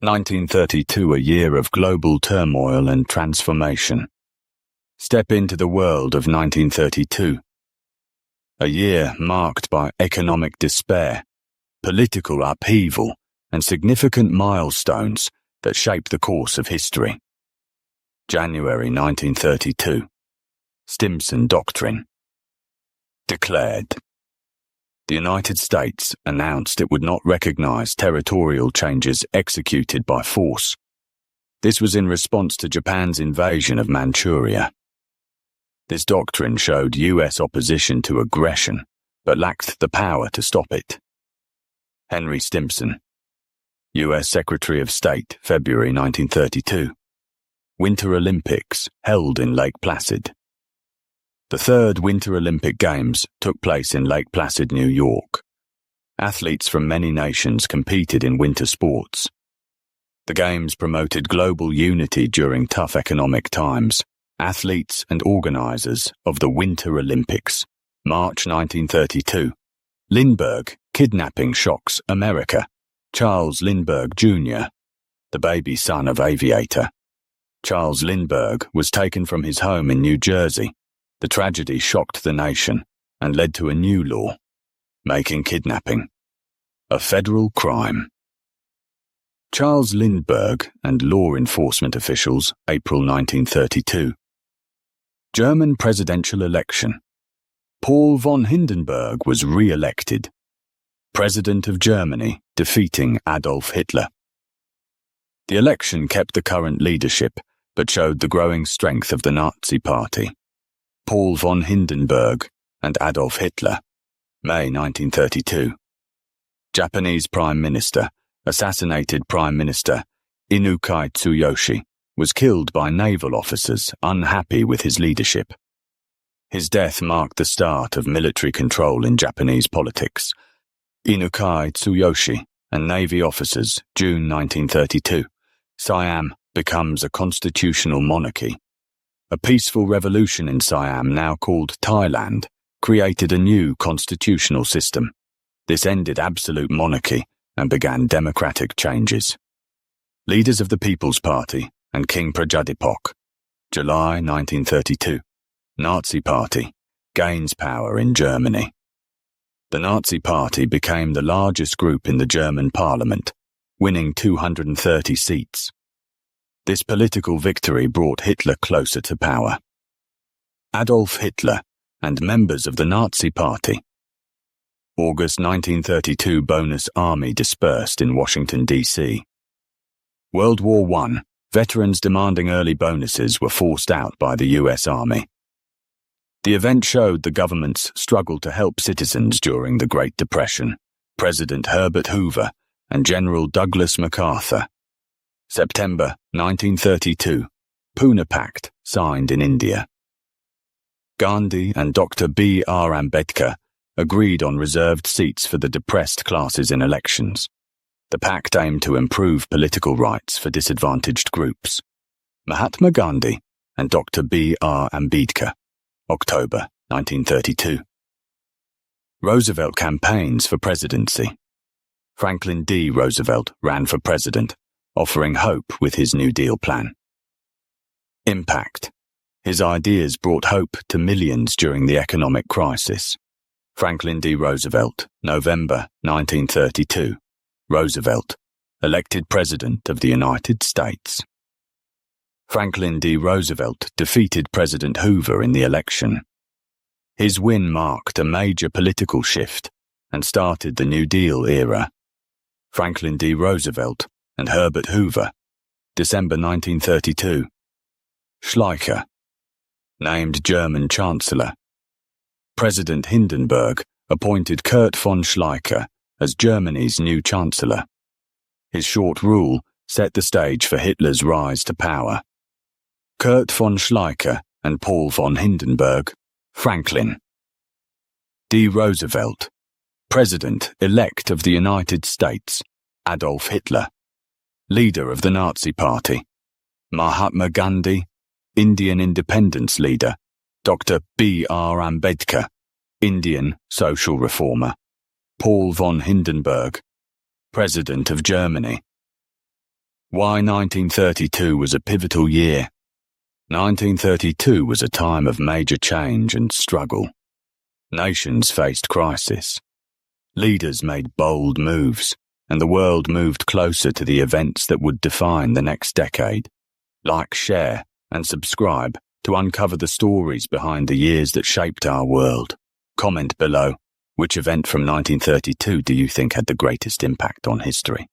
1932, a year of global turmoil and transformation. Step into the world of 1932. A year marked by economic despair, political upheaval, and significant milestones that shape the course of history. January 1932. Stimson Doctrine. Declared. The United States announced it would not recognize territorial changes executed by force. This was in response to Japan's invasion of Manchuria. This doctrine showed U.S. opposition to aggression, but lacked the power to stop it. Henry Stimson, U.S. Secretary of State, February 1932. Winter Olympics held in Lake Placid. The third Winter Olympic Games took place in Lake Placid, New York. Athletes from many nations competed in winter sports. The Games promoted global unity during tough economic times. Athletes and organizers of the Winter Olympics. March 1932. Lindbergh Kidnapping shocks America. Charles Lindbergh Jr., the baby son of aviator. Charles Lindbergh was taken from his home in New Jersey. The tragedy shocked the nation and led to a new law, making kidnapping a federal crime. Charles Lindbergh and law enforcement officials, April 1932. German presidential election. Paul von Hindenburg was re-elected. President of Germany defeating Adolf Hitler. The election kept the current leadership, but showed the growing strength of the Nazi Party. Paul von Hindenburg and Adolf Hitler. May 1932. Japanese Prime Minister, assassinated Prime Minister Inukai Tsuyoshi, was killed by naval officers unhappy with his leadership. His death marked the start of military control in Japanese politics. Inukai Tsuyoshi and Navy officers, June 1932. Siam becomes a constitutional monarchy. A peaceful revolution in Siam, now called Thailand, created a new constitutional system. This ended absolute monarchy and began democratic changes. Leaders of the People's Party and King Prajadipok. July 1932. Nazi Party gains power in Germany. The Nazi Party became the largest group in the German parliament, winning 230 seats. This political victory brought Hitler closer to power. Adolf Hitler and members of the Nazi Party. August 1932, bonus army dispersed in Washington, D.C. World War I, veterans demanding early bonuses were forced out by the U.S. Army. The event showed the government's struggle to help citizens during the Great Depression. President Herbert Hoover and General Douglas MacArthur. September 1932. Pune Pact signed in India. Gandhi and Dr. B.R. Ambedkar agreed on reserved seats for the depressed classes in elections. The pact aimed to improve political rights for disadvantaged groups. Mahatma Gandhi and Dr. B.R. Ambedkar. October 1932. Roosevelt campaigns for presidency. Franklin D. Roosevelt ran for president, offering hope with his New Deal plan. Impact. His ideas brought hope to millions during the economic crisis. Franklin D. Roosevelt, November 1932. Roosevelt, elected President of the United States. Franklin D. Roosevelt defeated President Hoover in the election. His win marked a major political shift and started the New Deal era. Franklin D. Roosevelt and Herbert Hoover, December 1932. Schleicher, named German Chancellor. President Hindenburg appointed Kurt von Schleicher as Germany's new Chancellor. His short rule set the stage for Hitler's rise to power. Kurt von Schleicher and Paul von Hindenburg. Franklin D. Roosevelt, President-elect of the United States. Adolf Hitler, leader of the Nazi Party. Mahatma Gandhi, Indian independence leader. Dr. B.R. Ambedkar, Indian social reformer. Paul von Hindenburg, President of Germany. Why 1932 was a pivotal year. 1932 was a time of major change and struggle. Nations faced crisis. Leaders made bold moves, and the world moved closer to the events that would define the next decade. Like, share, and subscribe to uncover the stories behind the years that shaped our world. Comment below, which event from 1932 do you think had the greatest impact on history?